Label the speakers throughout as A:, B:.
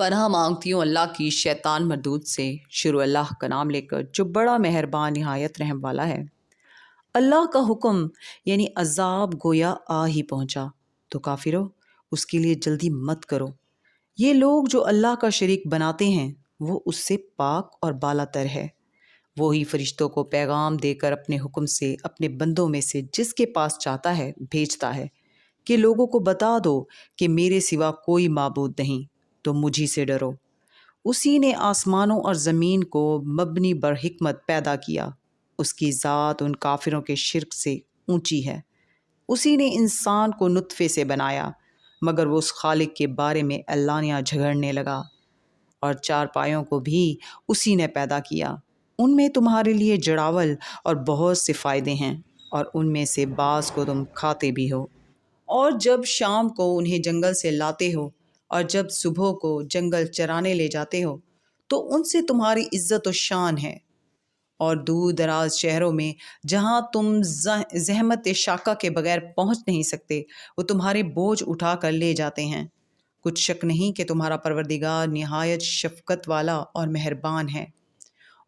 A: پناہ مانگتی ہوں اللہ کی شیطان مردود سے۔ شروع اللہ کا نام لے کر جو بڑا مہربان نہایت رحم والا ہے۔ اللہ کا حکم یعنی عذاب گویا آ ہی پہنچا تو کافرو اس کے لیے جلدی مت کرو۔ یہ لوگ جو اللہ کا شریک بناتے ہیں وہ اس سے پاک اور بالا تر ہے۔ وہی فرشتوں کو پیغام دے کر اپنے حکم سے اپنے بندوں میں سے جس کے پاس چاہتا ہے بھیجتا ہے کہ لوگوں کو بتا دو کہ میرے سوا کوئی معبود نہیں تو مجھی سے ڈرو۔ اسی نے آسمانوں اور زمین کو مبنی بر حکمت پیدا کیا۔ اس کی ذات ان کافروں کے شرک سے اونچی ہے۔ اسی نے انسان کو نطفے سے بنایا مگر وہ اس خالق کے بارے میں اعلانیہ جھگڑنے لگا۔ اور چار پایوں کو بھی اسی نے پیدا کیا۔ ان میں تمہارے لیے جڑاول اور بہت سے فائدے ہیں اور ان میں سے بعض کو تم کھاتے بھی ہو۔ اور جب شام کو انہیں جنگل سے لاتے ہو اور جب صبح کو جنگل چرانے لے جاتے ہو تو ان سے تمہاری عزت و شان ہے۔ اور دور دراز شہروں میں جہاں تم زحمت شاقہ کے بغیر پہنچ نہیں سکتے وہ تمہارے بوجھ اٹھا کر لے جاتے ہیں۔ کچھ شک نہیں کہ تمہارا پروردگار نہایت شفقت والا اور مہربان ہے۔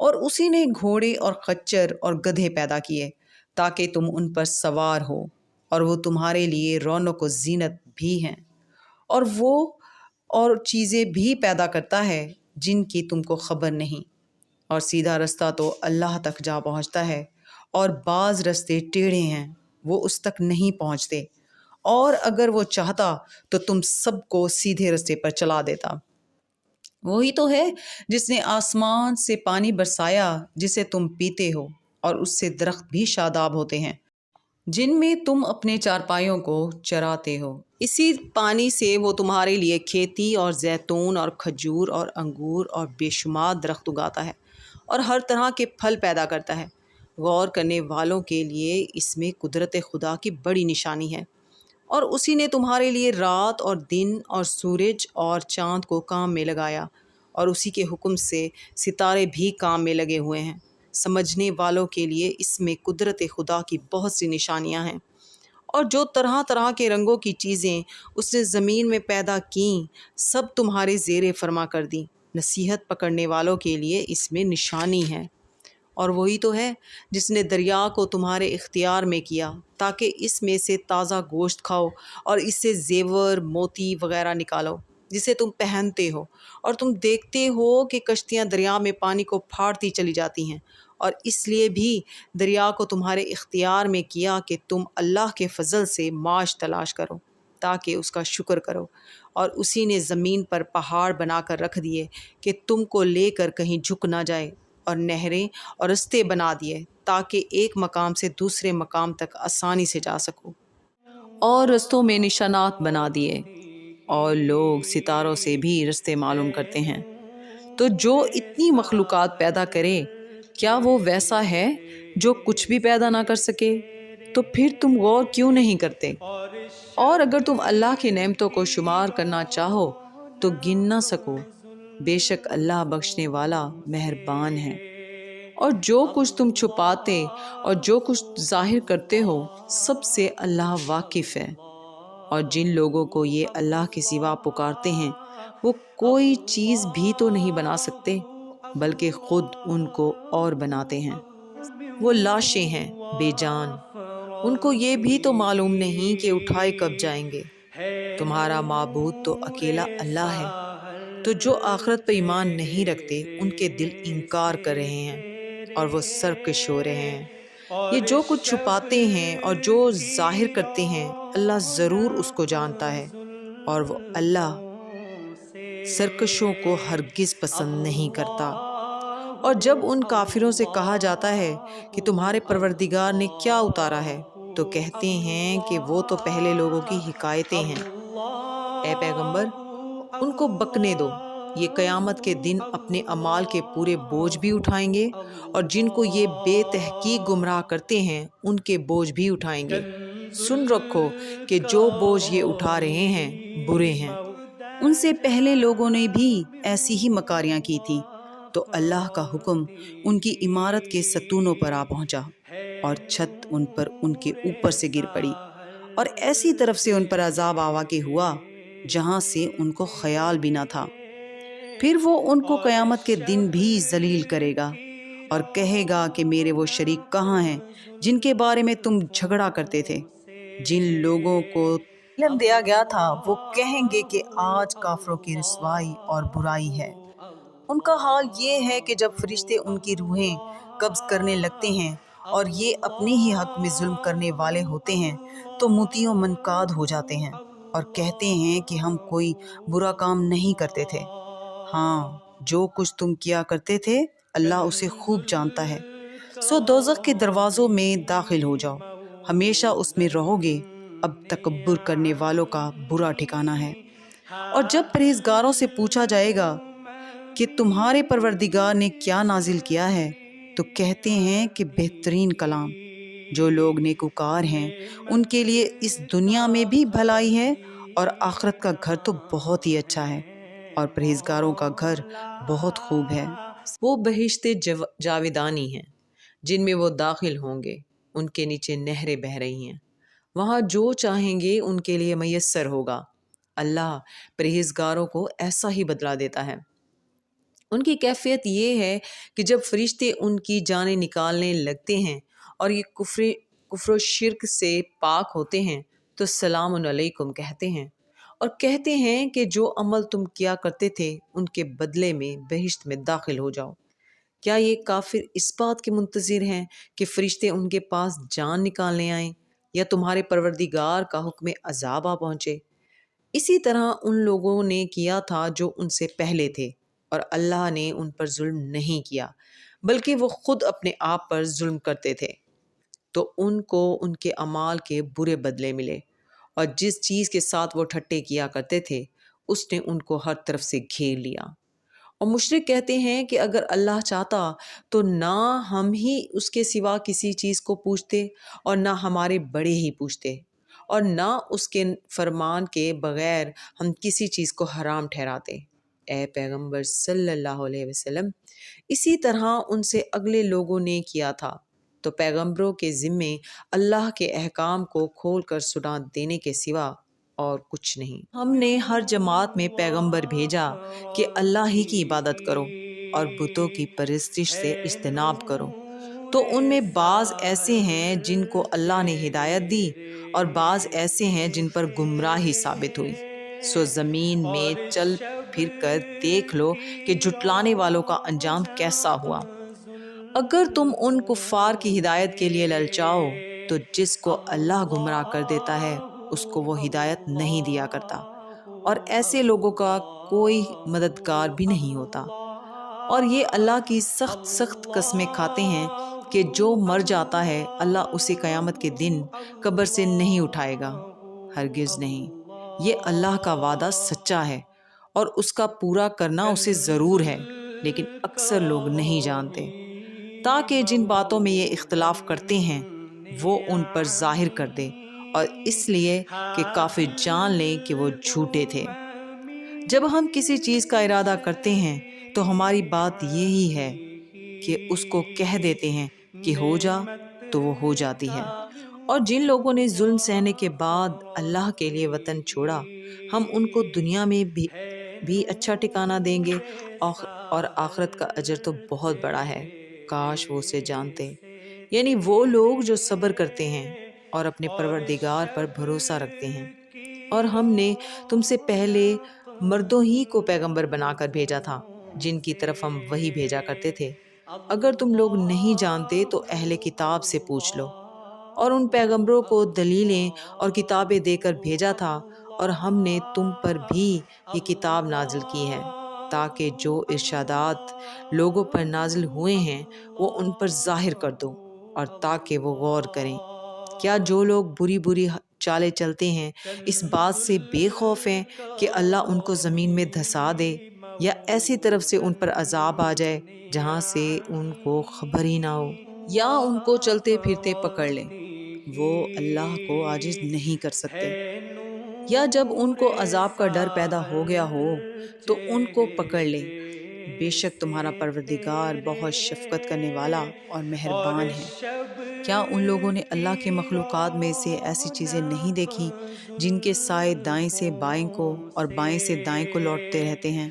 A: اور اسی نے گھوڑے اور خچر اور گدھے پیدا کیے تاکہ تم ان پر سوار ہو، اور وہ تمہارے لیے رونق و زینت بھی ہیں۔ اور وہ اور چیزیں بھی پیدا کرتا ہے جن کی تم کو خبر نہیں۔ اور سیدھا رستہ تو اللہ تک جا پہنچتا ہے، اور بعض رستے ٹیڑھے ہیں وہ اس تک نہیں پہنچتے، اور اگر وہ چاہتا تو تم سب کو سیدھے رستے پر چلا دیتا۔ وہی تو ہے جس نے آسمان سے پانی برسایا جسے تم پیتے ہو، اور اس سے درخت بھی شاداب ہوتے ہیں جن میں تم اپنے چارپائیوں کو چراتے ہو۔ اسی پانی سے وہ تمہارے لیے کھیتی اور زیتون اور کھجور اور انگور اور بے شمار درخت اگاتا ہے اور ہر طرح کے پھل پیدا کرتا ہے۔ غور کرنے والوں کے لیے اس میں قدرت خدا کی بڑی نشانی ہے۔ اور اسی نے تمہارے لیے رات اور دن اور سورج اور چاند کو کام میں لگایا، اور اسی کے حکم سے ستارے بھی کام میں لگے ہوئے ہیں۔ سمجھنے والوں کے لیے اس میں قدرت خدا کی بہت سی نشانیاں ہیں۔ اور جو طرح طرح کے رنگوں کی چیزیں اس نے زمین میں پیدا کیں سب تمہارے زیر فرما کر دیں۔ نصیحت پکڑنے والوں کے لیے اس میں نشانی ہے۔ اور وہی تو ہے جس نے دریا کو تمہارے اختیار میں کیا تاکہ اس میں سے تازہ گوشت کھاؤ اور اس سے زیور موتی وغیرہ نکالو جسے تم پہنتے ہو، اور تم دیکھتے ہو کہ کشتیاں دریا میں پانی کو پھاڑتی چلی جاتی ہیں۔ اور اس لیے بھی دریا کو تمہارے اختیار میں کیا کہ تم اللہ کے فضل سے معاش تلاش کرو تاکہ اس کا شکر کرو۔ اور اسی نے زمین پر پہاڑ بنا کر رکھ دیے کہ تم کو لے کر کہیں جھک نہ جائے، اور نہریں اور رستے بنا دیے تاکہ ایک مقام سے دوسرے مقام تک آسانی سے جا سکو، اور رستوں میں نشانات بنا دیے، اور لوگ ستاروں سے بھی رستے معلوم کرتے ہیں۔ تو جو اتنی مخلوقات پیدا کرے کیا وہ ویسا ہے جو کچھ بھی پیدا نہ کر سکے؟ تو پھر تم غور کیوں نہیں کرتے؟ اور اگر تم اللہ کی نعمتوں کو شمار کرنا چاہو تو گن نہ سکو۔ بے شک اللہ بخشنے والا مہربان ہے۔ اور جو کچھ تم چھپاتے اور جو کچھ ظاہر کرتے ہو سب سے اللہ واقف ہے۔ اور جن لوگوں کو یہ اللہ کے سوا پکارتے ہیں وہ کوئی چیز بھی تو نہیں بنا سکتے بلکہ خود ان کو اور بناتے ہیں۔ وہ لاشیں ہیں بے جان، ان کو یہ بھی تو معلوم نہیں کہ اٹھائے کب جائیں گے۔ تمہارا معبود تو اکیلا اللہ ہے۔ تو جو آخرت پہ ایمان نہیں رکھتے ان کے دل انکار کر رہے ہیں اور وہ سرکش ہو رہے ہیں۔ یہ جو کچھ چھپاتے ہیں اور جو ظاہر کرتے ہیں اللہ ضرور اس کو جانتا ہے، اور وہ اللہ سرکشوں کو ہرگز پسند نہیں کرتا۔ اور جب ان کافروں سے کہا جاتا ہے کہ تمہارے پروردگار نے کیا اتارا ہے تو کہتے ہیں کہ وہ تو پہلے لوگوں کی حکایتیں ہیں۔ اے پیغمبر ان کو بکنے دو، یہ قیامت کے دن اپنے اعمال کے پورے بوجھ بھی اٹھائیں گے، اور جن کو یہ بے تحقیق گمراہ کرتے ہیں ان کے بوجھ بھی اٹھائیں گے۔ سن رکھو کہ جو بوجھ یہ اٹھا رہے ہیں برے ہیں۔ ان سے پہلے لوگوں نے بھی ایسی ہی مکاریاں کی تھی تو اللہ کا حکم ان کی عمارت کے ستونوں پر آ پہنچا، اور چھت ان پر ان کے اوپر سے گر پڑی، اور ایسی طرف سے ان پر عذاب آوا کے ہوا جہاں سے ان کو خیال بھی نہ تھا۔ پھر وہ ان کو قیامت کے دن بھی ذلیل کرے گا اور کہے گا کہ میرے وہ شریک کہاں ہیں جن کے بارے میں تم جھگڑا کرتے تھے؟ جن لوگوں کو علم دیا گیا تھا وہ کہیں گے کہ آج کافروں کی رسوائی اور برائی ہے۔ ان کا حال یہ ہے کہ جب فرشتے ان کی روحیں قبض کرنے لگتے ہیں اور یہ اپنے ہی حق میں ظلم کرنے والے ہوتے ہیں تو مطیع منقاد ہو جاتے ہیں اور کہتے ہیں کہ ہم کوئی برا کام نہیں کرتے تھے۔ ہاں، جو کچھ تم کیا کرتے تھے اللہ اسے خوب جانتا ہے۔ سو دوزخ کے دروازوں میں داخل ہو جاؤ، ہمیشہ اس میں رہو گے، اب تکبر کرنے والوں کا برا ٹھکانہ ہے۔ اور جب پرہیزگاروں سے پوچھا جائے گا کہ تمہارے پروردگار نے کیا نازل کیا ہے، تو کہتے ہیں کہ بہترین کلام۔ جو لوگ نیکوکار ہیں ان کے لیے اس دنیا میں بھی بھلائی ہے اور آخرت کا گھر تو بہت ہی اچھا ہے، اور پرہیزگاروں کا گھر بہت خوب ہے۔ وہ بہشت جاودانی ہیں جن میں وہ داخل ہوں گے، ان کے نیچے نہریں بہہ رہی ہیں، وہاں جو چاہیں گے ان کے لیے میسر ہوگا۔ اللہ پرہیزگاروں کو ایسا ہی بدلہ دیتا ہے۔ ان کی کیفیت یہ ہے کہ جب فرشتے ان کی جانیں نکالنے لگتے ہیں اور یہ کفر و شرک سے پاک ہوتے ہیں تو سلام علیکم کہتے ہیں اور کہتے ہیں کہ جو عمل تم کیا کرتے تھے ان کے بدلے میں بہشت میں داخل ہو جاؤ۔ کیا یہ کافر اس بات کے منتظر ہیں کہ فرشتے ان کے پاس جان نکالنے آئیں یا تمہارے پروردگار کا حکم عذاب آ پہنچے؟ اسی طرح ان لوگوں نے کیا تھا جو ان سے پہلے تھے، اور اللہ نے ان پر ظلم نہیں کیا بلکہ وہ خود اپنے آپ پر ظلم کرتے تھے۔ تو ان کو ان کے اعمال کے برے بدلے ملے، اور جس چیز کے ساتھ وہ ٹھٹے کیا کرتے تھے اس نے ان کو ہر طرف سے گھیر لیا۔ اور مشرک کہتے ہیں کہ اگر اللہ چاہتا تو نہ ہم ہی اس کے سوا کسی چیز کو پوچھتے اور نہ ہمارے بڑے ہی پوچھتے، اور نہ اس کے فرمان کے بغیر ہم کسی چیز کو حرام ٹھہراتے۔ اے پیغمبر صلی اللہ علیہ وسلم، اسی طرح ان سے اگلے لوگوں نے کیا تھا، تو پیغمبروں کے ذمے اللہ کے احکام کو کھول کر سنا دینے کے سوا اور کچھ نہیں۔ ہم نے ہر جماعت میں پیغمبر بھیجا کہ اللہ ہی کی عبادت کرو اور بتوں کی پرستش سے اجتناب کرو، تو ان میں بعض ایسے ہیں جن کو اللہ نے ہدایت دی اور بعض ایسے ہیں جن پر گمراہی ثابت ہوئی۔ سو زمین میں چل پھر کر دیکھ لو کہ جھٹلانے والوں کا انجام کیسا ہوا۔ اگر تم ان کفار کی ہدایت کے لیے للچاؤ تو جس کو اللہ گمراہ کر دیتا ہے اس کو وہ ہدایت نہیں دیا کرتا، اور ایسے لوگوں کا کوئی مددگار بھی نہیں ہوتا۔ اور یہ اللہ کی سخت سخت قسمیں کھاتے ہیں کہ جو مر جاتا ہے اللہ اسے قیامت کے دن قبر سے نہیں اٹھائے گا، ہرگز نہیں۔ یہ اللہ کا وعدہ سچا ہے اور اس کا پورا کرنا اسے ضرور ہے، لیکن اکثر لوگ نہیں جانتے۔ تاکہ جن باتوں میں یہ اختلاف کرتے ہیں وہ ان پر ظاہر کر دے، اور اس لیے کہ کافر جان لیں کہ وہ جھوٹے تھے۔ جب ہم کسی چیز کا ارادہ کرتے ہیں تو ہماری بات یہی ہے کہ اس کو کہہ دیتے ہیں کہ ہو جا تو وہ ہو جاتی ہے۔ اور جن لوگوں نے ظلم سہنے کے بعد اللہ کے لیے وطن چھوڑا ہم ان کو دنیا میں بھی اچھا ٹھکانہ دیں گے، اور آخرت کا اجر تو بہت بڑا ہے، کاش وہ اسے جانتے۔ یعنی وہ لوگ جو صبر کرتے ہیں اور اپنے پروردگار پر بھروسہ رکھتے ہیں۔ اور ہم نے تم سے پہلے مردوں ہی کو پیغمبر بنا کر بھیجا تھا جن کی طرف ہم وحی بھیجا کرتے تھے۔ اگر تم لوگ نہیں جانتے تو اہل کتاب سے پوچھ لو، اور ان پیغمبروں کو دلیلیں اور کتابیں دے کر بھیجا تھا، اور ہم نے تم پر بھی یہ کتاب نازل کی ہے تاکہ جو ارشادات لوگوں پر نازل ہوئے ہیں وہ ان پر ظاہر کر دو، اور تاکہ وہ غور کریں۔ کیا جو لوگ بری بری چالیں چلتے ہیں اس بات سے بے خوف ہیں کہ اللہ ان کو زمین میں دھسا دے یا ایسی طرف سے ان پر عذاب آ جائے جہاں سے ان کو خبر ہی نہ ہو، یا ان کو چلتے پھرتے پکڑ لے؟ وہ اللہ کو عاجز نہیں کر سکتے۔ یا جب ان کو عذاب کا ڈر پیدا ہو گیا ہو تو ان کو پکڑ لے، بے شک تمہارا پروردگار بہت شفقت کرنے والا اور مہربان ہے۔ کیا ان لوگوں نے اللہ کے مخلوقات میں سے ایسی چیزیں نہیں دیکھی جن کے سائے دائیں سے بائیں کو اور بائیں سے دائیں کو لوٹتے رہتے ہیں؟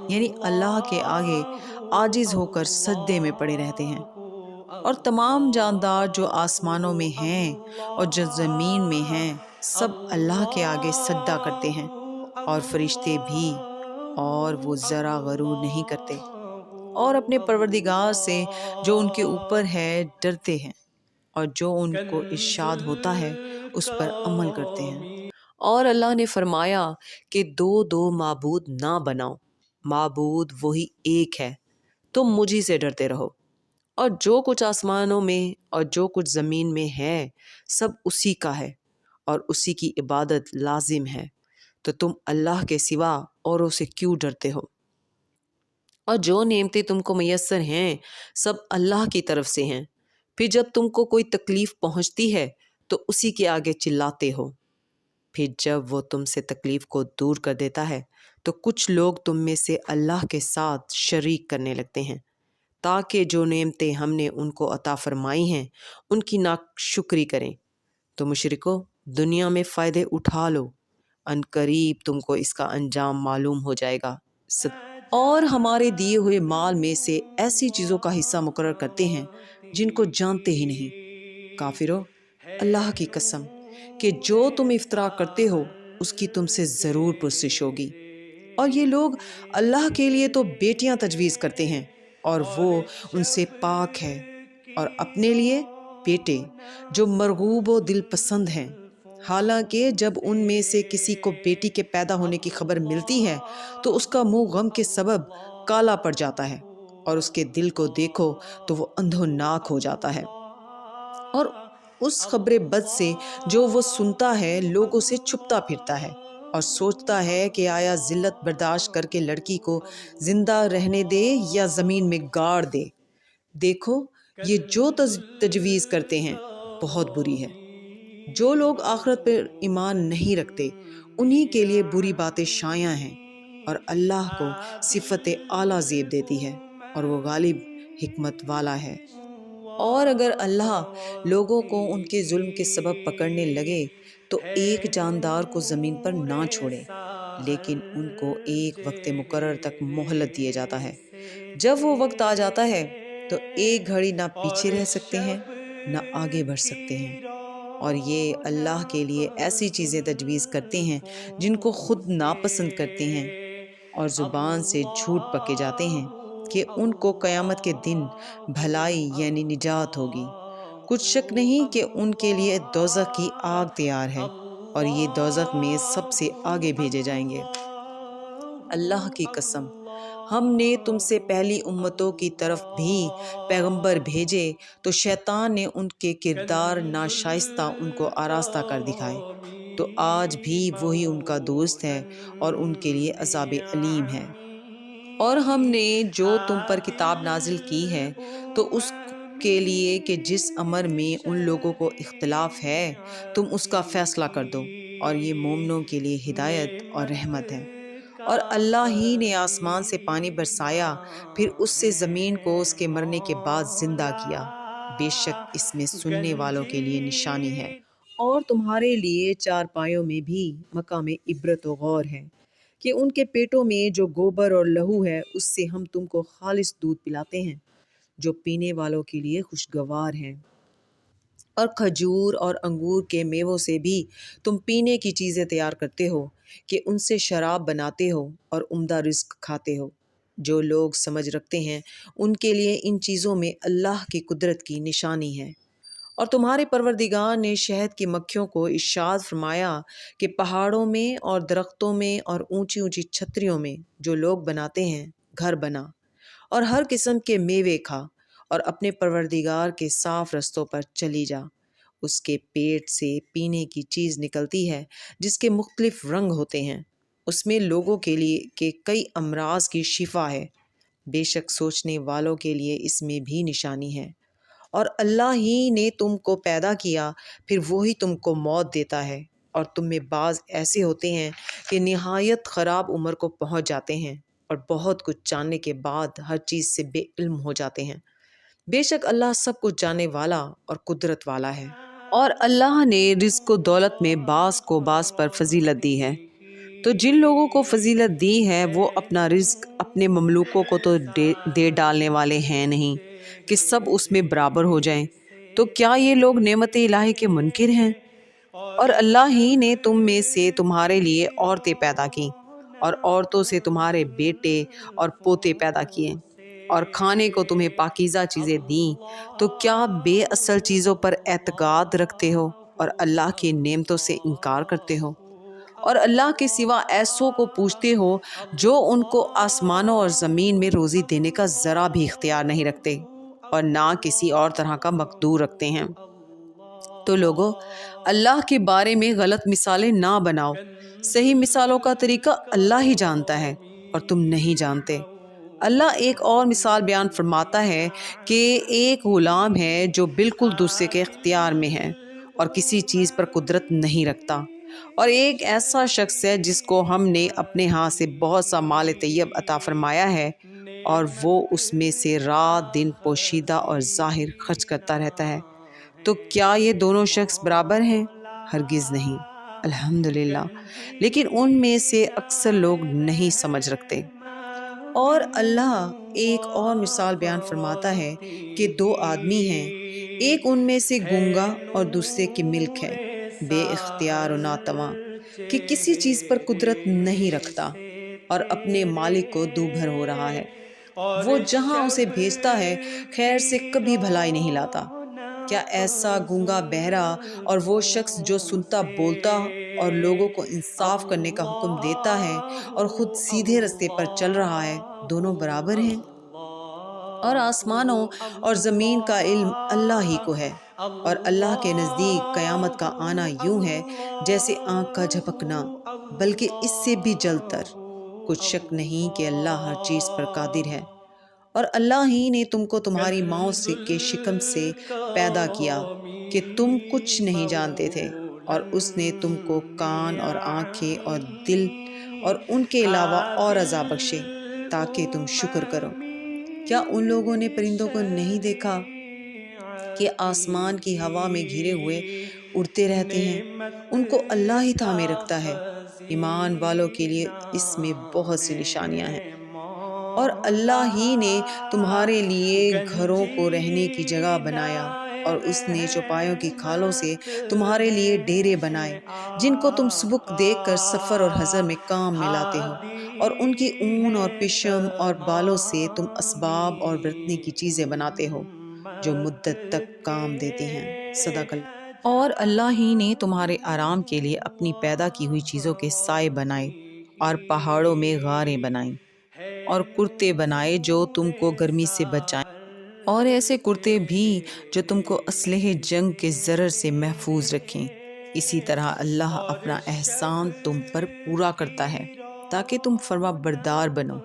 A: یعنی اللہ کے آگے عاجز ہو کر سجدے میں پڑے رہتے ہیں۔ اور تمام جاندار جو آسمانوں میں ہیں اور جو زمین میں ہیں سب اللہ کے آگے سجدہ کرتے ہیں، اور فرشتے بھی، اور وہ ذرا غرور نہیں کرتے اور اپنے پروردگار سے جو ان کے اوپر ہے ڈرتے ہیں، اور جو ان کو ارشاد ہوتا ہے اس پر عمل کرتے ہیں۔ اور اللہ نے فرمایا کہ دو دو معبود نہ بناؤ، معبود وہی ایک ہے، تم مجھی سے ڈرتے رہو، اور جو کچھ آسمانوں میں اور جو کچھ زمین میں ہے سب اسی کا ہے اور اسی کی عبادت لازم ہے، تو تم اللہ کے سوا اوروں سے کیوں ڈرتے ہو؟ اور جو نعمتیں تم کو میسر ہیں سب اللہ کی طرف سے ہیں، پھر جب تم کو کوئی تکلیف پہنچتی ہے تو اسی کے آگے چلاتے ہو، پھر جب وہ تم سے تکلیف کو دور کر دیتا ہے تو کچھ لوگ تم میں سے اللہ کے ساتھ شریک کرنے لگتے ہیں تاکہ جو نعمتیں ہم نے ان کو عطا فرمائی ہیں ان کی ناشکری کریں۔ تو مشرکو، دنیا میں فائدے اٹھا لو، ان قریب تم کو اس کا انجام معلوم ہو جائے گا۔ اور ہمارے دیے ہوئے مال میں سے ایسی چیزوں کا حصہ مقرر کرتے ہیں جن کو جانتے ہی نہیں۔ کافرو، اللہ کی قسم کہ جو تم افطرا کرتے ہو اس کی تم سے ضرور پرسش ہوگی۔ اور یہ لوگ اللہ کے لیے تو بیٹیاں تجویز کرتے ہیں اور وہ ان سے پاک ہے، اور اپنے لیے بیٹے جو مرغوب و دل پسند ہیں، حالانکہ جب ان میں سے کسی کو بیٹی کے پیدا ہونے کی خبر ملتی ہے تو اس کا منہ غم کے سبب کالا پڑ جاتا ہے، اور اس کے دل کو دیکھو تو وہ اندھوناک ہو جاتا ہے، اور اس خبر بد سے جو وہ سنتا ہے لوگوں سے چھپتا پھرتا ہے اور سوچتا ہے کہ آیا ذلت برداشت کر کے لڑکی کو زندہ رہنے دے یا زمین میں گاڑ دے۔ دیکھو، یہ جو تجویز کرتے ہیں بہت بری ہے۔ جو لوگ آخرت پر ایمان نہیں رکھتے انہی کے لیے بری باتیں شائع ہیں، اور اللہ کو صفت اعلیٰ زیب دیتی ہے اور وہ غالب حکمت والا ہے۔ اور اگر اللہ لوگوں کو ان کے ظلم کے سبب پکڑنے لگے تو ایک جاندار کو زمین پر نہ چھوڑے، لیکن ان کو ایک وقت مقرر تک مہلت دیے جاتا ہے۔ جب وہ وقت آ جاتا ہے تو ایک گھڑی نہ پیچھے رہ سکتے ہیں نہ آگے بڑھ سکتے ہیں، اور یہ اللہ کے لیے ایسی چیزیں تجویز کرتے ہیں جن کو خود ناپسند کرتے ہیں، اور زبان سے جھوٹ پکے جاتے ہیں کہ ان کو قیامت کے دن بھلائی یعنی نجات ہوگی۔ کچھ شک نہیں کہ ان کے لیے دوزخ کی آگ تیار ہے، اور یہ دوزخ میں سب سے آگے بھیجے جائیں گے۔ اللہ کی قسم، ہم نے تم سے پہلی امتوں کی طرف بھی پیغمبر بھیجے تو شیطان نے ان کے کردار ناشائستہ ان کو آراستہ کر دکھائے، تو آج بھی وہی ان کا دوست ہے اور ان کے لیے عذاب علیم ہے۔ اور ہم نے جو تم پر کتاب نازل کی ہے تو اس کے لیے کہ جس امر میں ان لوگوں کو اختلاف ہے تم اس کا فیصلہ کر دو، اور یہ مومنوں کے لیے ہدایت اور رحمت ہے۔ اور اللہ ہی نے آسمان سے پانی برسایا، پھر اس سے زمین کو اس کے مرنے کے بعد زندہ کیا، بے شک اس میں سننے والوں کے لیے نشانی ہے، اور تمہارے لیے چارپائیوں میں بھی مقام عبرت و غور ہے کہ ان کے پیٹوں میں جو گوبر اور لہو ہے اس سے ہم تم کو خالص دودھ پلاتے ہیں جو پینے والوں کے لیے خوشگوار ہیں، اور کھجور اور انگور کے میووں سے بھی تم پینے کی چیزیں تیار کرتے ہو کہ ان سے شراب بناتے ہو اور عمدہ رزق کھاتے ہو۔ جو لوگ سمجھ رکھتے ہیں ان کے لیے ان چیزوں میں اللہ کی قدرت کی نشانی ہے۔ اور تمہارے پروردگار نے شہد کی مکھیوں کو ارشاد فرمایا کہ پہاڑوں میں اور درختوں میں اور اونچی اونچی چھتریوں میں جو لوگ بناتے ہیں گھر بنا، اور ہر قسم کے میوے کھا، اور اپنے پروردگار کے صاف رستوں پر چلی جا۔ اس کے پیٹ سے پینے کی چیز نکلتی ہے جس کے مختلف رنگ ہوتے ہیں، اس میں لوگوں کے لیے کہ کئی امراض کی شفا ہے، بے شک سوچنے والوں کے لیے اس میں بھی نشانی ہے۔ اور اللہ ہی نے تم کو پیدا کیا، پھر وہی تم کو موت دیتا ہے، اور تم میں بعض ایسے ہوتے ہیں کہ نہایت خراب عمر کو پہنچ جاتے ہیں
B: اور بہت کچھ جاننے کے بعد ہر چیز سے بے علم ہو جاتے ہیں۔ بے شک اللہ سب کچھ جاننے والا اور قدرت والا ہے۔
A: اور اللہ نے رزق و دولت میں بعض کو بعض پر فضیلت دی ہے، تو جن لوگوں کو فضیلت دی ہے وہ اپنا رزق اپنے مملوکوں کو تو دے ڈالنے والے ہیں نہیں کہ سب اس میں برابر ہو جائیں، تو کیا یہ لوگ نعمت الہی کے منکر ہیں؟ اور اللہ ہی نے تم میں سے تمہارے لیے عورتیں پیدا کیں اور عورتوں سے تمہارے بیٹے اور پوتے پیدا کیے اور کھانے کو تمہیں پاکیزہ چیزیں دیں، تو کیا بے اصل چیزوں پر اعتقاد رکھتے ہو اور اللہ کی نعمتوں سے انکار کرتے ہو؟ اور اللہ کے سوا ایسوں کو پوچھتے ہو جو ان کو آسمانوں اور زمین میں روزی دینے کا ذرا بھی اختیار نہیں رکھتے اور نہ کسی اور طرح کا مقدور رکھتے ہیں۔ تو لوگو، اللہ کے بارے میں غلط مثالیں نہ بناؤ، صحیح مثالوں کا طریقہ اللہ ہی جانتا ہے اور تم نہیں جانتے۔ اللہ ایک اور مثال بیان فرماتا ہے کہ ایک غلام ہے جو بالکل دوسرے کے اختیار میں ہے اور کسی چیز پر قدرت نہیں رکھتا، اور ایک ایسا شخص ہے جس کو ہم نے اپنے ہاں سے بہت سا مال طیب عطا فرمایا ہے اور وہ اس میں سے رات دن پوشیدہ اور ظاہر خرچ کرتا رہتا ہے، تو کیا یہ دونوں شخص برابر ہیں؟ ہرگز نہیں۔ الحمدللہ، لیکن ان میں سے اکثر لوگ نہیں سمجھ رکھتے۔ اور اللہ ایک اور مثال بیان فرماتا ہے کہ دو آدمی ہیں، ایک ان میں سے گونگا اور دوسرے کی ملک ہے، بے اختیار و ناتواں، کہ کسی چیز پر قدرت نہیں رکھتا اور اپنے مالک کو دوبھر ہو رہا ہے۔ وہ جہاں اسے بھیجتا ہے خیر سے کبھی بھلائی نہیں لاتا۔ کیا ایسا گونگا بہرا اور وہ شخص جو سنتا بولتا اور لوگوں کو انصاف کرنے کا حکم دیتا ہے اور خود سیدھے رستے پر چل رہا ہے، دونوں برابر ہیں؟ اور آسمانوں اور زمین کا علم اللہ ہی کو ہے، اور اللہ کے نزدیک قیامت کا آنا یوں ہے جیسے آنکھ کا جھپکنا، بلکہ اس سے بھی جلد تر۔ کچھ شک نہیں کہ اللہ ہر چیز پر قادر ہے۔ اور اللہ ہی نے تم کو تمہاری ماؤں کے شکم سے پیدا کیا کہ تم کچھ نہیں جانتے تھے، اور اس نے تم کو کان اور آنکھیں اور دل اور ان کے علاوہ اور اعضاء بخشے تاکہ تم شکر کرو۔ کیا ان لوگوں نے پرندوں کو نہیں دیکھا کہ آسمان کی ہوا میں گھرے ہوئے اڑتے رہتے ہیں؟ ان کو اللہ ہی تھامے رکھتا ہے۔ ایمان والوں کے لیے اس میں بہت سی نشانیاں ہیں۔ اور اللہ ہی نے تمہارے لیے گھروں کو رہنے کی جگہ بنایا، اور اس نے چوپایوں کی کھالوں سے تمہارے لیے ڈیرے بنائے جن کو تم سبک دیکھ کر سفر اور حضر میں کام میں لاتے ہو، اور ان کی اون اور پشم اور بالوں سے تم اسباب اور برتنے کی چیزیں بناتے ہو جو مدت تک کام دیتی ہیں۔ صدق اللہ۔ اور اللہ ہی نے تمہارے آرام کے لیے اپنی پیدا کی ہوئی چیزوں کے سائے بنائے اور پہاڑوں میں غاریں بنائیں اور کرتے بنائے جو تم کو گرمی سے بچائیں، اور ایسے کرتے بھی جو تم کو اسلحے جنگ کے ضرر سے محفوظ رکھیں۔ اسی طرح اللہ اپنا احسان تم پر پورا کرتا ہے تاکہ تم فرما بردار بنو۔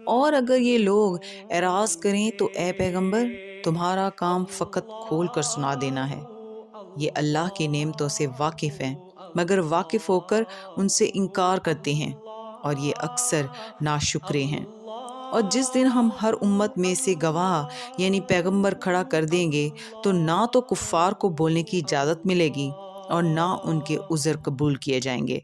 A: اور اگر یہ لوگ اعراض کریں تو اے پیغمبر، تمہارا کام فقط کھول کر سنا دینا ہے۔ یہ اللہ کی نعمتوں سے واقف ہیں، مگر واقف ہو کر ان سے انکار کرتے ہیں، اور یہ اکثر ناشکرے ہیں۔ اور جس دن ہم ہر امت میں سے گواہ یعنی پیغمبر کھڑا کر دیں گے تو نہ تو کفار کو بولنے کی اجازت ملے گی اور نہ ان کے عذر قبول کیے جائیں گے،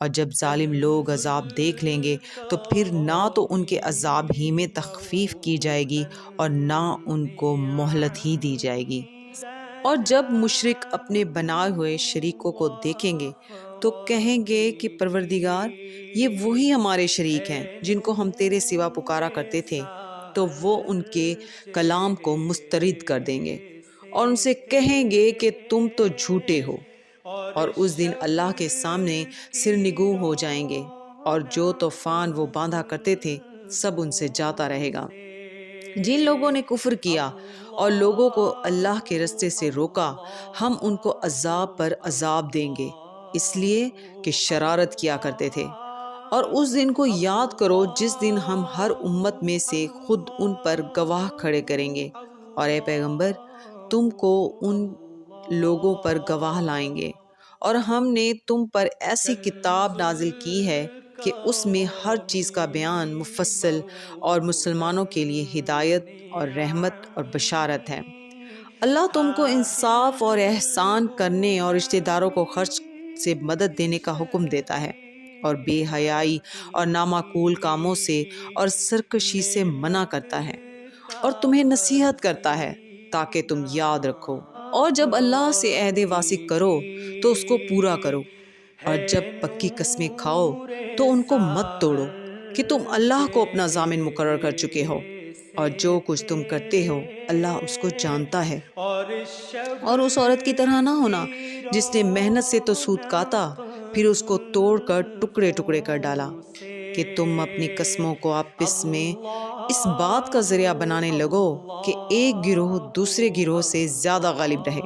A: اور جب ظالم لوگ عذاب دیکھ لیں گے تو پھر نہ تو ان کے عذاب ہی میں تخفیف کی جائے گی اور نہ ان کو مہلت ہی دی جائے گی۔ اور جب مشرک اپنے بنائے ہوئے شریکوں کو دیکھیں گے تو کہیں گے کہ پروردگار، یہ وہی ہمارے شریک ہیں جن کو ہم تیرے سوا پکارا کرتے تھے، تو وہ ان کے کلام کو مسترد کر دیں گے اور ان سے کہیں گے کہ تم تو جھوٹے ہو، اور اس دن اللہ کے سامنے سرنگوں ہو جائیں گے، اور جو طوفان وہ باندھا کرتے تھے سب ان سے جاتا رہے گا۔ جن لوگوں نے کفر کیا اور لوگوں کو اللہ کے رستے سے روکا، ہم ان کو عذاب پر عذاب دیں گے، اس لیے کہ شرارت کیا کرتے تھے۔ اور اس دن کو یاد کرو جس دن ہم ہر امت میں سے خود ان پر گواہ کھڑے کریں گے، اور اے پیغمبر، تم کو ان لوگوں پر گواہ لائیں گے، اور ہم نے تم پر ایسی کتاب نازل کی ہے
B: کہ اس میں ہر چیز کا بیان مفصل اور مسلمانوں کے لیے ہدایت اور رحمت اور بشارت ہے۔ اللہ تم کو انصاف اور احسان کرنے اور رشتہ داروں کو خرچ سے مدد دینے کا حکم دیتا ہے، اور بے حیائی اور نامعقول کاموں سے اور سرکشی سے منع کرتا ہے، اور تمہیں نصیحت کرتا ہے تاکہ تم یاد رکھو۔ اور جب اللہ سے عہد واثق کرو تو اس کو پورا کرو، اور جب پکی قسمیں کھاؤ تو ان کو مت توڑو کہ تم اللہ کو اپنا ضامن مقرر کر چکے ہو، اور جو کچھ تم کرتے ہو اللہ اس کو جانتا ہے۔ اور اس عورت کی طرح نہ ہونا جس نے محنت سے تو سود کاتا پھر اس کو توڑ کر ٹکڑے ٹکڑے کر ڈالا، کہ تم اپنی قسموں کو آپس میں اس بات کا ذریعہ بنانے لگو کہ ایک گروہ دوسرے گروہ سے زیادہ غالب رہے۔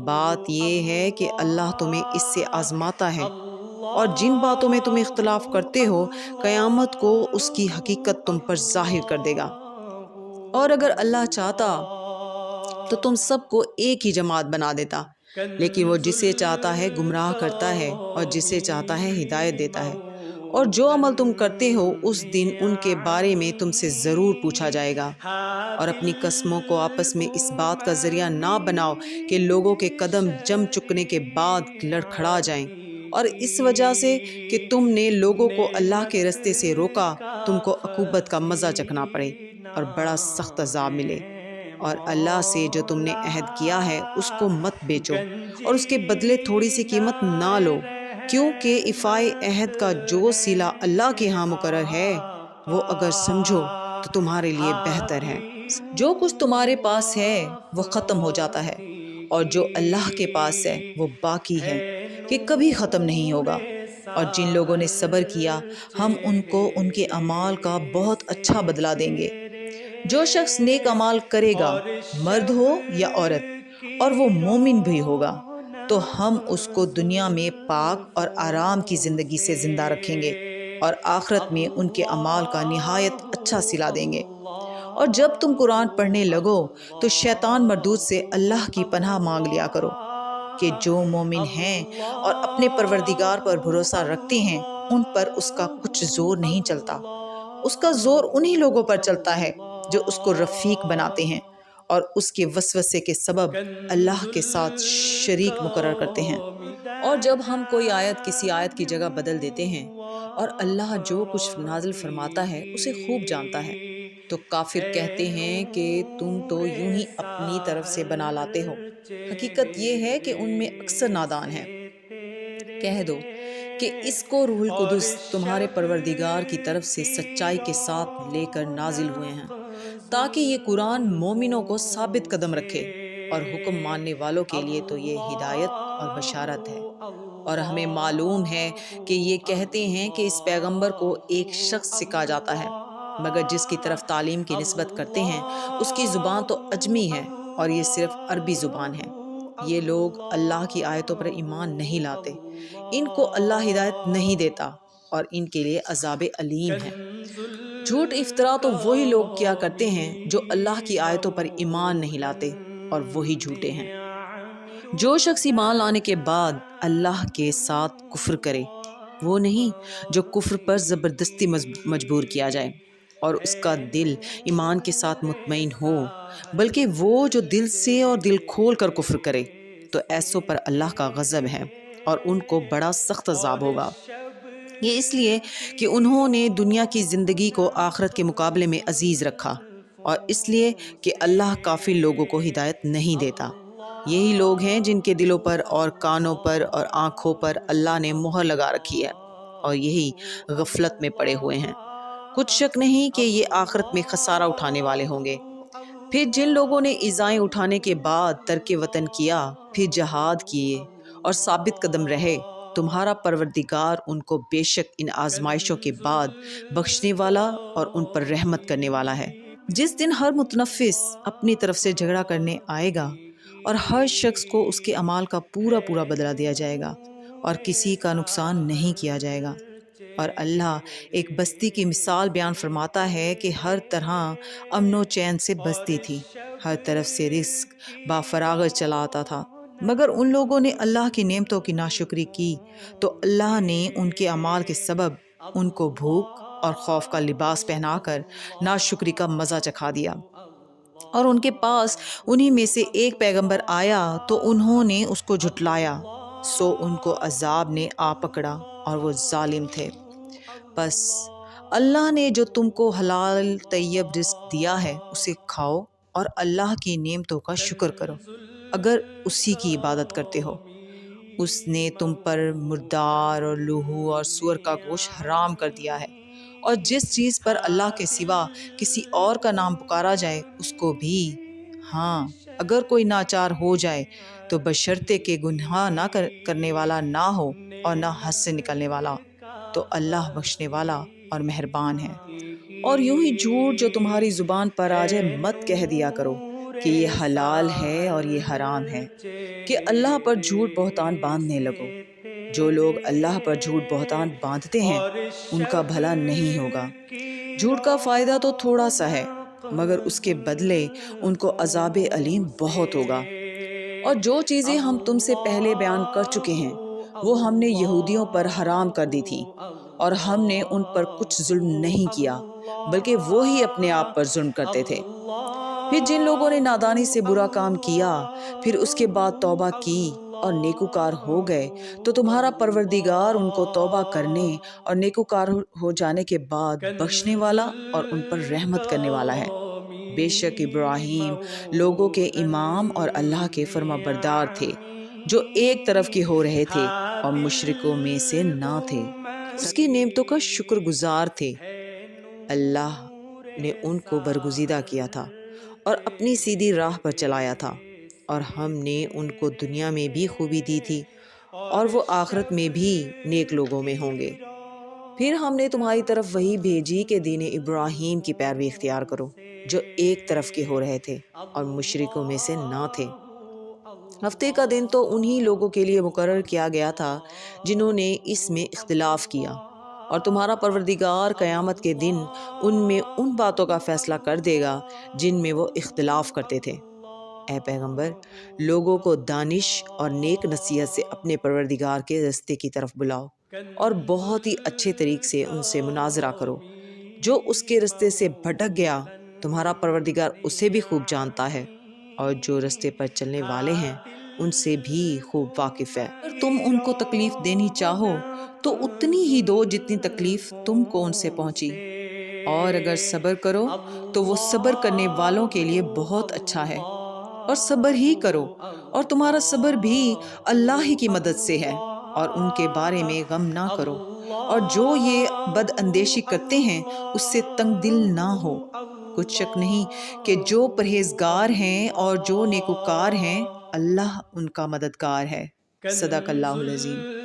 B: بات یہ ہے کہ اللہ تمہیں اس سے آزماتا ہے، اور جن باتوں میں تم اختلاف کرتے ہو قیامت کو اس کی حقیقت تم پر ظاہر کر دے گا۔ اور اگر اللہ چاہتا تو تم سب کو ایک ہی جماعت بنا دیتا، لیکن وہ جسے چاہتا ہے گمراہ کرتا ہے اور جسے چاہتا ہے ہدایت دیتا ہے۔ اور جو عمل تم کرتے ہو اس دن ان کے بارے میں تم سے ضرور پوچھا جائے گا۔ اور اپنی قسموں کو آپس میں اس بات کا ذریعہ نہ بناؤ کہ لوگوں کے قدم جم چکنے کے بعد لڑکھڑا جائیں، اور اس وجہ سے کہ تم نے لوگوں کو اللہ کے رستے سے روکا تم کو عقوبت کا مزہ چکھنا پڑے اور بڑا سخت عذاب ملے۔ اور اللہ سے جو تم نے عہد کیا ہے اس کو مت بیچو، اور اس کے بدلے تھوڑی سی قیمت نہ لو، کیونکہ ایفائے عہد کا جو صلہ اللہ کے ہاں مقرر ہے وہ اگر سمجھو تو تمہارے لیے بہتر ہے۔ جو کچھ تمہارے پاس ہے وہ ختم ہو جاتا ہے، اور جو اللہ کے پاس ہے وہ باقی ہے کہ کبھی ختم نہیں ہوگا۔ اور جن لوگوں نے صبر کیا ہم ان کو ان کے اعمال کا بہت اچھا بدلہ دیں گے۔ جو شخص نیک اعمال کرے گا، مرد ہو یا عورت، اور وہ مومن بھی ہوگا، تو ہم اس کو دنیا میں پاک اور آرام کی زندگی سے زندہ رکھیں گے، اور آخرت میں ان کے اعمال کا نہایت اچھا صلہ دیں گے۔ اور جب تم قرآن پڑھنے لگو تو شیطان مردود سے اللہ کی پناہ مانگ لیا کرو، کہ جو مومن ہیں اور اپنے پروردگار پر بھروسہ رکھتے ہیں ان پر اس کا کچھ زور نہیں چلتا۔ اس کا زور انہی لوگوں پر چلتا ہے جو اس کو رفیق بناتے ہیں اور اس کے وسوسے کے سبب اللہ کے ساتھ شریک مقرر کرتے ہیں۔ اور جب ہم کوئی آیت کسی آیت کی جگہ بدل دیتے ہیں اور اللہ جو کچھ نازل فرماتا ہے اسے خوب جانتا ہے، تو کافر کہتے ہیں کہ تم تو یوں ہی اپنی طرف سے بنا لاتے ہو۔ حقیقت یہ ہے کہ ان میں اکثر نادان ہیں۔ کہہ دو کہ اس کو روح القدس تمہارے پروردگار کی طرف سے سچائی کے ساتھ لے کر نازل ہوئے ہیں، تاکہ یہ قرآن مومنوں کو ثابت قدم رکھے، اور حکم ماننے والوں کے لیے تو یہ ہدایت اور بشارت ہے۔ اور ہمیں معلوم ہے کہ یہ کہتے ہیں کہ اس پیغمبر کو ایک شخص سکھا جاتا ہے، مگر جس کی طرف تعلیم کی نسبت کرتے ہیں اس کی زبان تو عجمی ہے اور یہ صرف عربی زبان ہے۔ یہ لوگ اللہ کی آیتوں پر ایمان نہیں لاتے، ان کو اللہ ہدایت نہیں دیتا، اور ان کے لیے عذاب علیم ہے۔ جھوٹ افطرا تو وہی لوگ کیا کرتے ہیں جو اللہ کی آیتوں پر ایمان نہیں لاتے، اور وہی جھوٹے ہیں۔ جو شخص ایمان لانے کے بعد اللہ کے ساتھ کفر کرے، وہ نہیں جو کفر پر زبردستی مجبور کیا جائے اور اس کا دل ایمان کے ساتھ مطمئن ہو، بلکہ وہ جو دل سے اور دل کھول کر کفر کرے، تو ایسوں پر اللہ کا غضب ہے اور ان کو بڑا سخت عذاب ہوگا۔ یہ اس لیے کہ انہوں نے دنیا کی زندگی کو آخرت کے مقابلے میں عزیز رکھا، اور اس لیے کہ اللہ کافر لوگوں کو ہدایت نہیں دیتا۔ یہی لوگ ہیں جن کے دلوں پر اور کانوں پر اور آنکھوں پر اللہ نے مہر لگا رکھی ہے، اور یہی غفلت میں پڑے ہوئے ہیں۔ کچھ شک نہیں کہ یہ آخرت میں خسارہ اٹھانے والے ہوں گے۔ پھر جن لوگوں نے ایذائیں اٹھانے کے بعد ترک وطن کیا، پھر جہاد کیے اور ثابت قدم رہے، تمہارا پروردگار ان کو بے شک ان آزمائشوں کے بعد بخشنے والا اور ان پر رحمت کرنے والا ہے۔ جس دن ہر متنفس اپنی طرف سے جھگڑا کرنے آئے گا اور ہر شخص کو اس کے اعمال کا پورا پورا بدلہ دیا جائے گا اور کسی کا نقصان نہیں کیا جائے گا۔ اور اللہ ایک بستی کی مثال بیان فرماتا ہے کہ ہر طرح امن و چین سے بستی تھی، ہر طرف سے رزق بافراغت چلا آتا تھا، مگر ان لوگوں نے اللہ کی نعمتوں کی ناشکری کی تو اللہ نے ان کے اعمال کے سبب ان کو بھوک اور خوف کا لباس پہنا کر ناشکری کا مزہ چکھا دیا، اور ان کے پاس انہی میں سے ایک پیغمبر آیا تو انہوں نے اس کو جھٹلایا، سو ان کو عذاب نے آ پکڑا اور وہ ظالم تھے۔ بس اللہ نے جو تم کو حلال طیب رزق دیا ہے اسے کھاؤ اور اللہ کی نعمتوں کا شکر کرو اگر اسی کی عبادت کرتے ہو۔ اس نے تم پر مردار اور لوہو اور سور کا گوشت حرام کر دیا ہے، اور جس چیز پر اللہ کے سوا کسی اور کا نام پکارا جائے اس کو بھی، ہاں اگر کوئی ناچار ہو جائے تو بشرطے کہ گناہ نہ کرنے والا نہ ہو اور نہ حد سے نکلنے والا، تو اللہ بخشنے والا اور مہربان ہے۔ اور یوں ہی جھوٹ جو تمہاری زبان پر آ جائے مت کہہ دیا کرو کہ یہ حلال ہے اور یہ حرام ہے، کہ اللہ پر جھوٹ بہتان باندھنے لگو۔ جو لوگ اللہ پر جھوٹ بہتان باندھتے ہیں ان کا بھلا نہیں ہوگا۔ جھوٹ کا فائدہ تو تھوڑا سا ہے، مگر اس کے بدلے ان کو عذاب علیم بہت ہوگا۔ اور جو چیزیں ہم تم سے پہلے بیان کر چکے ہیں وہ ہم نے یہودیوں پر حرام کر دی تھی، اور ہم نے ان پر کچھ ظلم نہیں کیا بلکہ وہی اپنے آپ پر ظلم کرتے تھے۔ پھر جن لوگوں نے نادانی سے برا کام کیا پھر اس کے بعد توبہ کی اور نیکوکار ہو گئے تو تمہارا پروردگار ان کو توبہ کرنے اور نیکوکار ہو جانے کے بعد بخشنے والا اور ان پر رحمت کرنے والا ہے۔ بے شک ابراہیم لوگوں کے امام اور اللہ کے فرما بردار تھے، جو ایک طرف کے ہو رہے تھے اور مشرکوں میں سے نہ تھے، اس کی نعمتوں کا شکر گزار تھے۔ اللہ نے ان کو برگزیدہ کیا تھا اور اپنی سیدھی راہ پر چلایا تھا، اور ہم نے ان کو دنیا میں بھی خوبی دی تھی اور وہ آخرت میں بھی نیک لوگوں میں ہوں گے۔ پھر ہم نے تمہاری طرف وہی بھیجی کہ دین ابراہیم کی پیروی اختیار کرو، جو ایک طرف کے ہو رہے تھے اور مشرکوں میں سے نہ تھے۔ ہفتے کا دن تو انہی لوگوں کے لیے مقرر کیا گیا تھا جنہوں نے اس میں اختلاف کیا، اور تمہارا پروردگار قیامت کے دن ان میں ان باتوں کا فیصلہ کر دے گا جن میں وہ اختلاف کرتے تھے۔ اے پیغمبر، لوگوں کو دانش اور نیک نصیحت سے اپنے پروردگار کے راستے کی طرف بلاؤ، اور بہت ہی اچھے طریقے سے ان سے مناظرہ کرو۔ جو اس کے راستے سے بھٹک گیا تمہارا پروردگار اسے بھی خوب جانتا ہے، اور جو راستے پر چلنے والے ہیں ان سے بھی خوب واقف ہے۔ اگر تم ان کو تکلیف دینی چاہو تو اتنی ہی دو جتنی تکلیف تم کو ان سے پہنچی، اور اگر صبر کرو تو وہ صبر کرنے والوں کے لیے بہت اچھا ہے۔ اور صبر ہی کرو، اور تمہارا صبر بھی اللہ ہی کی مدد سے ہے، اور ان کے بارے میں غم نہ کرو، اور جو یہ بد اندیشی کرتے ہیں اس سے تنگ دل نہ ہو۔ کچھ شک نہیں کہ جو پرہیزگار ہیں اور جو نیکوکار ہیں اللہ ان کا مددگار ہے۔ صدق اللہ العظیم۔